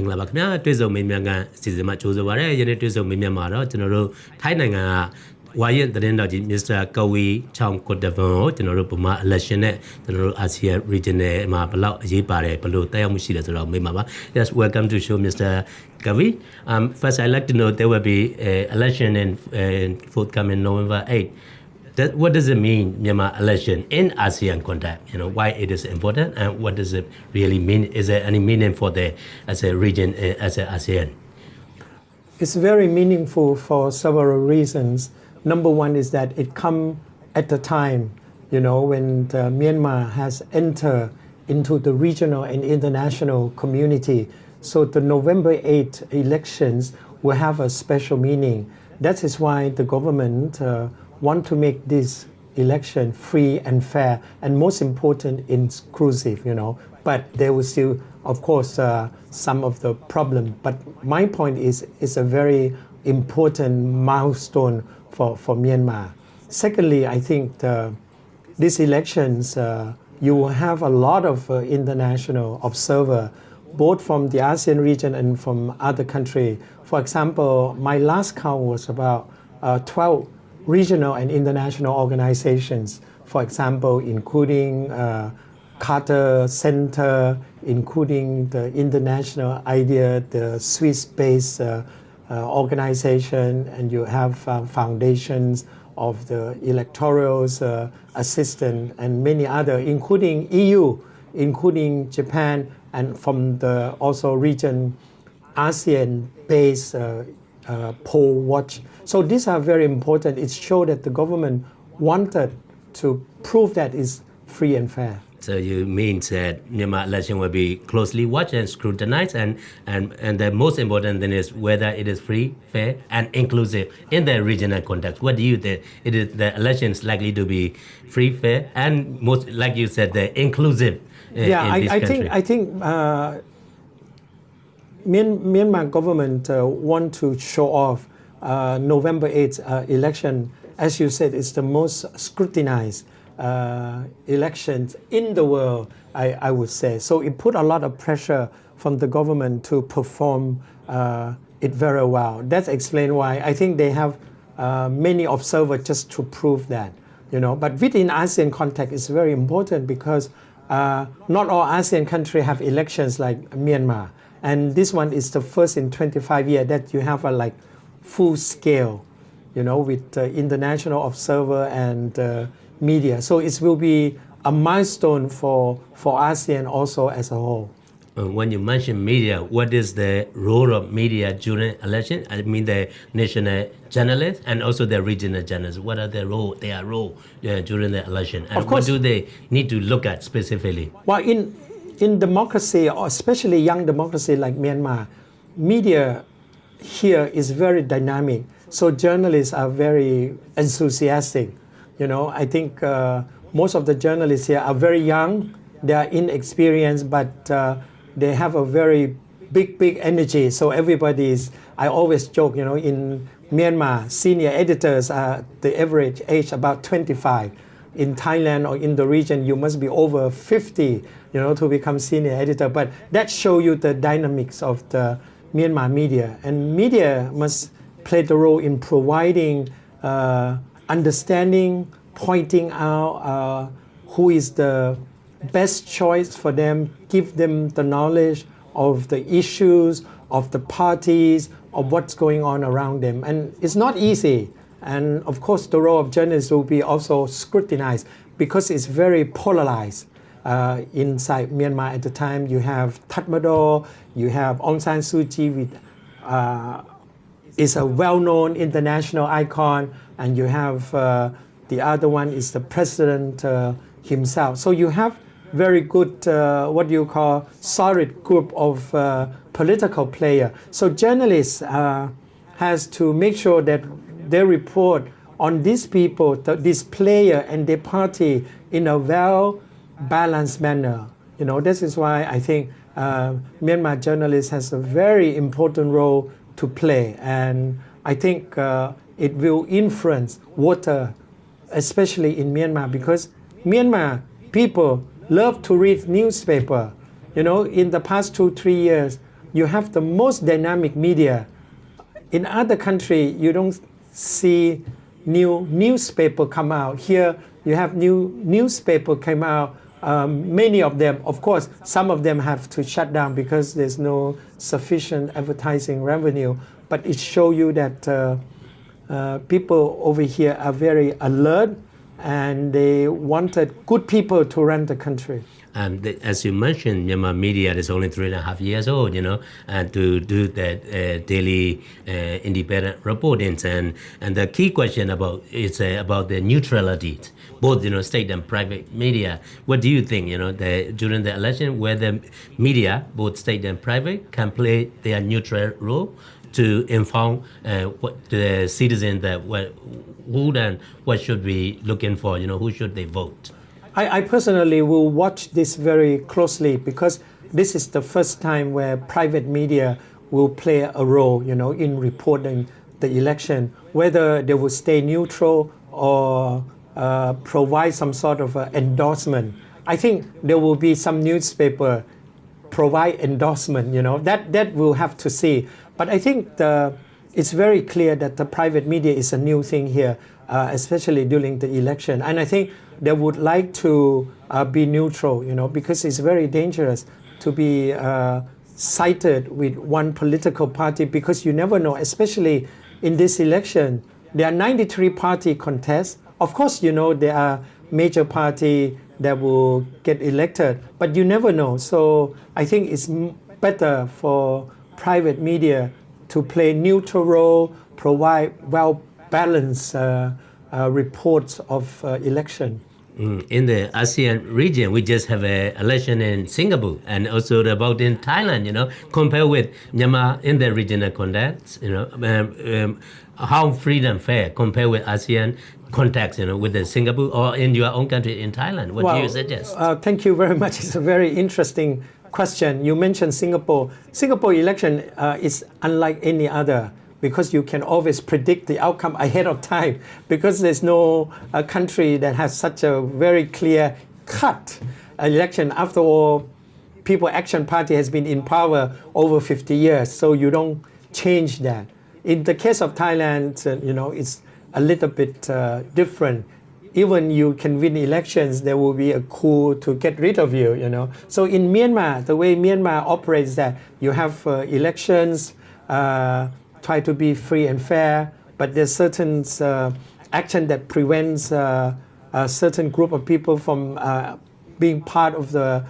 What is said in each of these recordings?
င်္ဂလာပါခင်ဗျာတွေ့ဆုံမေးမြန်းခန်းအစီအစဉ်မှာကြိုဆိုပါရစေယနေ့တွေ့ဆုံမေးမြန်းမှာတော့ကျွန်တော်တို့ထိုင်းနိုင်ငံကဝါရင်သတင်းတော်ကြီး Mr. ကဝီချောင်းကွတ်တဗန်ကိုကျွန်တော်တို့ဗမာ election နဲ့ကျွန်တော်တို့ ASEAN regional မှာဘယ်လောက်အရေးပါတယ်ဘယ်လိုတက်ရောက်မှုရှိလဲဆိုတော့မေးမှာပါ Yes, welcome to show Mr. Kavi. First I'd like to know there will be election in forthcoming November 8. What does it mean, Myanmar election in ASEAN context? You know, why it is important and what does it really mean? Is there any meaning for the as a region, as a ASEAN? It's very meaningful for several reasons. Number one is that it comes at the time, you know, when Myanmar has entered into the regional and international community. So the November 8 elections will have a special meaning. That is why the government want to make this election free and fair and most important inclusive, you know, but there will still of course some of the problem, but my point is it's a very important milestone for Myanmar. Secondly, I think these elections you will have a lot of international observer both from the ASEAN region and from other countries. For example, my last count was about 12 regional and international organizations, for example, including Carter Center, including the International IDEA, the Swiss-based organization, and you have foundations of the electoral assistance and many other, including EU, including Japan, and from the also region ASEAN-based poll watch. So these are very important. It shows that the government wanted to prove that it's free and fair. So you mean that Myanmar election will be closely watched and scrutinized, and the most important thing is whether it is free, fair, and inclusive in the regional context. What do you think? It is the election is likely to be free, fair, and most, like you said, the inclusive. I think Myanmar government want to show off November 8th election. As you said, it's the most scrutinized elections in the world, I would say. So it put a lot of pressure from the government to perform it very well. That's explained why I think they have many observers just to prove that, you know. But within ASEAN context, it's very important because not all ASEAN countries have elections like Myanmar. And this one is the first in 25 years that you have a like full scale, you know, with international observer and media. So it will be a milestone for ASEAN also as a whole. When you mention media, what is the role of media during election? I mean the national journalists and also the regional journalists. What are their role during the election? And of course, what do they need to look at specifically? Well, in democracy, or especially young democracy like Myanmar, media here is very dynamic. So journalists are very enthusiastic. You know, I think most of the journalists here are very young. They are inexperienced, but they have a very big energy. So everybody is, I always joke, you know, in Myanmar, senior editors are the average age about 25. In Thailand or in the region, you must be over 50, you know, to become senior editor. But that shows you the dynamics of the Myanmar media. And media must play the role in providing understanding, pointing out who is the best choice for them, give them the knowledge of the issues, of the parties, of what's going on around them. And it's not easy. And of course, the role of journalists will be also scrutinized because it's very polarized. Inside Myanmar at the time, you have Tatmadaw, you have Aung San Suu Kyi, is a well-known international icon, and you have the other one is the president himself. So you have very good, what you call, solid group of political players. So journalists has to make sure that they report on these people, this player and their party in a well-balanced manner. You know, this is why I think Myanmar journalists has a very important role to play, and I think it will influence voter, especially in Myanmar, because Myanmar people love to read newspaper. You know, in the past 2-3 years, you have the most dynamic media. In other country, you don't see new newspaper come out. Here, you have new newspaper come out. Many of them, of course, some of them have to shut down because there's no sufficient advertising revenue. But it shows you that people over here are very alert and they wanted good people to run the country. As you mentioned, Myanmar media is only 3.5 years old, and to do that daily independent reporting. And the key question is about the neutrality, both state and private media. What do you think? During the election, where the media, both state and private, can play their neutral role to inform what the citizens that who and what should be looking for. Who should they vote? I personally will watch this very closely because this is the first time where private media will play a role, in reporting the election, whether they will stay neutral or provide some sort of endorsement. I think there will be some newspaper provide endorsement, that we'll have to see. But I think it's very clear that the private media is a new thing here, especially during the election. And I think they would like to be neutral, because it's very dangerous to be sided with one political party because you never know, especially in this election. There are 93 party contests. Of course, there are major party that will get elected, but you never know. So I think it's better for private media to play neutral role, provide well-balanced reports of election. In the ASEAN region, we just have an election in Singapore and also about in Thailand, compared with Myanmar in the regional context, how free and fair compared with ASEAN context, with the Singapore or in your own country in Thailand. What do you suggest? Thank you very much. It's a very interesting question. You mentioned Singapore. Singapore election is unlike any other because you can always predict the outcome ahead of time because there's no country that has such a very clear cut election. After all, People Action Party has been in power over 50 years, so you don't change that. In the case of Thailand, it's a little bit different. Even you can win elections, there will be a coup to get rid of you, So in Myanmar, the way Myanmar operates that you have elections, try to be free and fair, but there's certain action that prevents a certain group of people from being part of the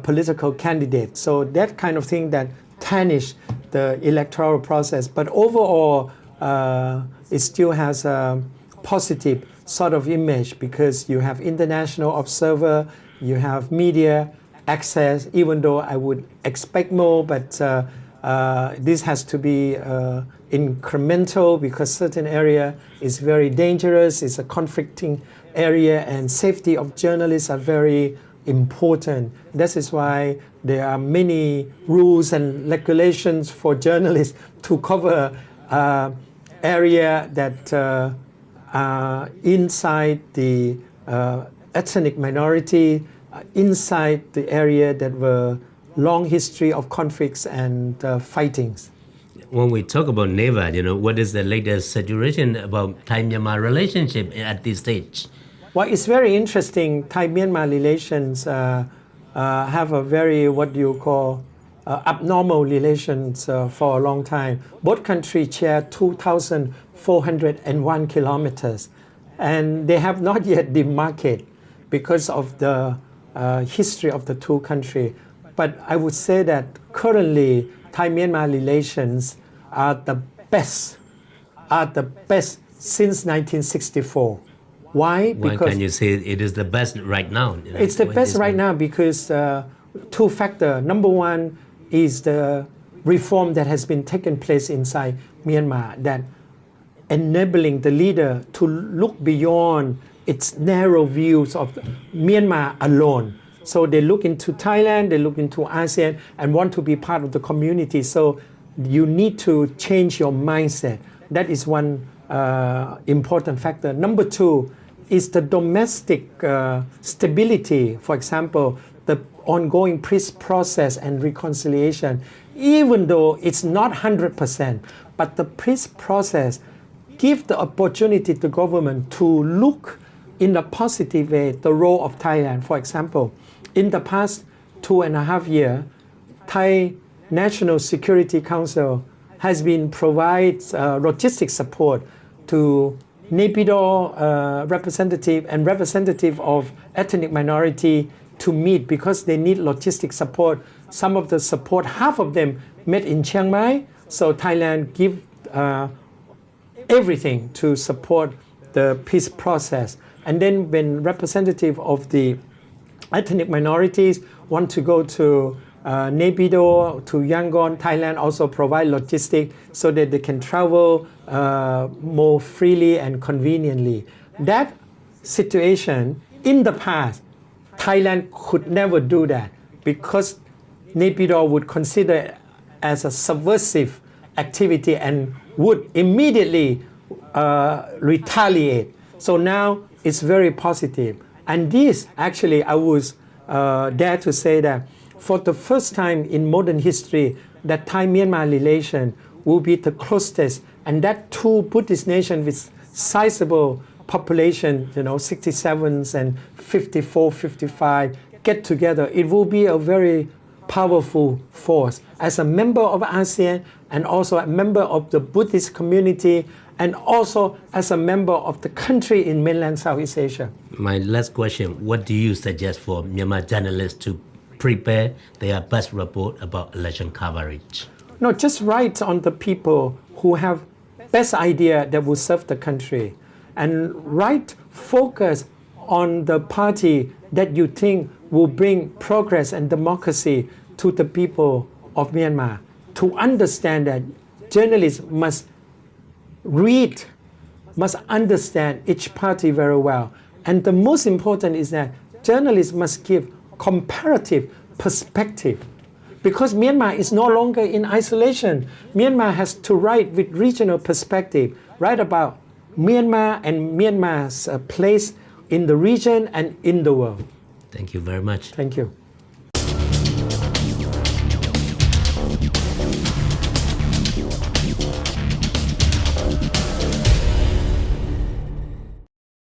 political candidate. So that kind of thing that tarnish the electoral process. But overall, it still has a positive sort of image because you have international observer, you have media access, even though I would expect more, but this has to be incremental because certain area is very dangerous, it's a conflicting area, and safety of journalists are very important. This is why there are many rules and regulations for journalists to cover area that inside the ethnic minority, inside the area that were long history of conflicts and fightings. When we talk about NEVA, what is the latest situation about Thai-Myanmar relationship at this stage? Well, it's very interesting. Thai-Myanmar relations have a very, what you call, abnormal relations for a long time. Both countries share 2,401 kilometers, and they have not yet demarcated because of the history of the two countries. But I would say that currently Thai-Myanmar relations are the best since 1964. Why? Why can you say it is the best right now? It's the best right now because two factors. Number one is the reform that has been taken place inside Myanmar that enabling the leader to look beyond its narrow views of Myanmar alone. So they look into Thailand, they look into ASEAN and want to be part of the community. So you need to change your mindset. That is one important factor. Number two is the domestic stability. For example, the ongoing peace process and reconciliation even though it's not 100%, but the peace process gives the opportunity to government to look in a positive way the role of Thailand. For example, in the past 2.5 years, Thai National Security Council has been provide logistic support to Naypyidaw representative and representative of ethnic minority to meet because they need logistic support. Some of the support, half of them met in Chiang Mai, so Thailand give everything to support the peace process. And then when representative of the ethnic minorities want to go to Naypyidaw, to Yangon, Thailand also provide logistics so that they can travel more freely and conveniently. That situation in the past, Thailand could never do that because Naypyidaw would consider it as a subversive activity and would immediately retaliate. So now it's very positive. And this actually, I was dare to say that for the first time in modern history, that Thai-Myanmar relation will be the closest, and that two Buddhist nations with sizable population, 67s and 54, 55, get together. It will be a very powerful force. As a member of ASEAN and also a member of the Buddhist community and also as a member of the country in mainland Southeast Asia. My last question, what do you suggest for Myanmar journalists to prepare their best report about election coverage? No, just write on the people who have best idea that will serve the country, and focus on the party that you think will bring progress and democracy to the people of Myanmar. To understand that journalists must read, must understand each party very well. And the most important is that journalists must give comparative perspective, because Myanmar is no longer in isolation. Myanmar has to write with regional perspective, write about Myanmar and Myanmar's place in the region and in the world. Thank you very much. Thank you.